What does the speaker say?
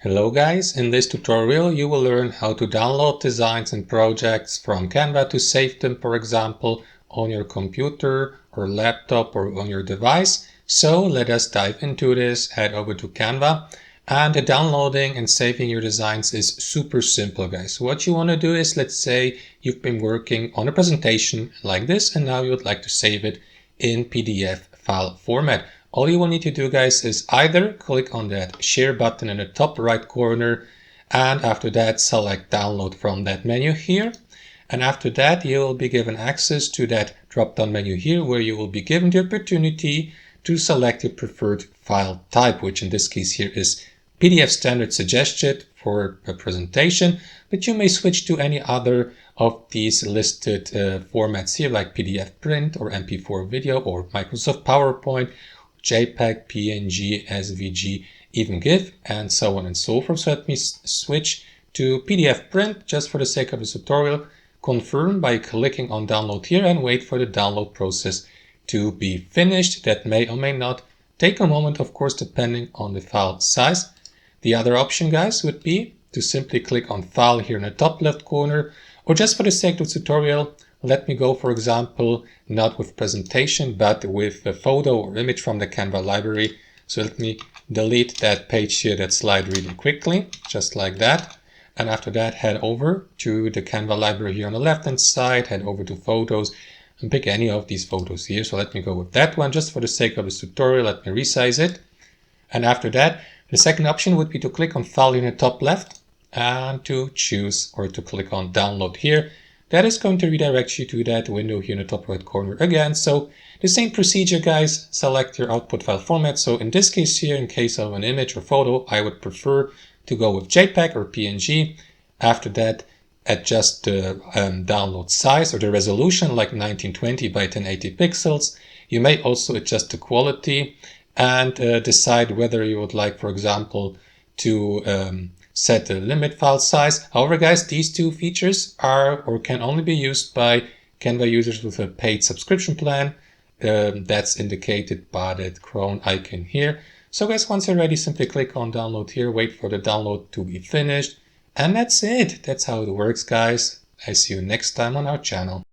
Hello guys, in this tutorial you will learn how to download designs and projects from Canva to save them, for example, on your computer or laptop or on your device. So let us dive into this. Head over to Canva, and the downloading and saving your designs is super simple, guys. What you want to do is, let's say you've been working on a presentation like this and now you would like to save it in PDF file format. All you will need to do, guys, is either click on that share button in the top right corner, and after that select download from that menu here. And after that you will be given access to that drop down menu here, where you will be given the opportunity to select your preferred file type, which in this case here is PDF standard suggested for a presentation, but you may switch to any other of these listed formats here, like PDF print or MP4 video or Microsoft PowerPoint, JPEG, PNG, SVG, even GIF, and so on and so forth. So let me switch to PDF print just for the sake of this tutorial. Confirm by clicking on download here and wait for the download process to be finished. That may or may not take a moment, of course, depending on the file size. The other option, guys, would be to simply click on file here in the top left corner, or just for the sake of the tutorial, let me go, for example, not with presentation, but with a photo or image from the Canva library. So let me delete that page here, that slide, really quickly, just like that. And after that, head over to the Canva library here on the left-hand side, head over to photos and pick any of these photos here. So let me go with that one, just for the sake of this tutorial. Let me resize it. And after that, the second option would be to click on file in the top left and to choose or to click on download here. That is going to redirect you to that window here in the top right corner again. So the same procedure, guys, select your output file format. So in this case here, in case of an image or photo, I would prefer to go with JPEG or PNG. After that, adjust the download size or the resolution, like 1920 by 1080 pixels. You may also adjust the quality and decide whether you would like, for example, to set the limit file size. However, guys, these two features are or can only be used by Canva users with a paid subscription plan. That's indicated by that crown icon here. So guys, once you're ready, simply click on download here, wait for the download to be finished, and that's it. That's how it works, guys. I see you next time on our channel.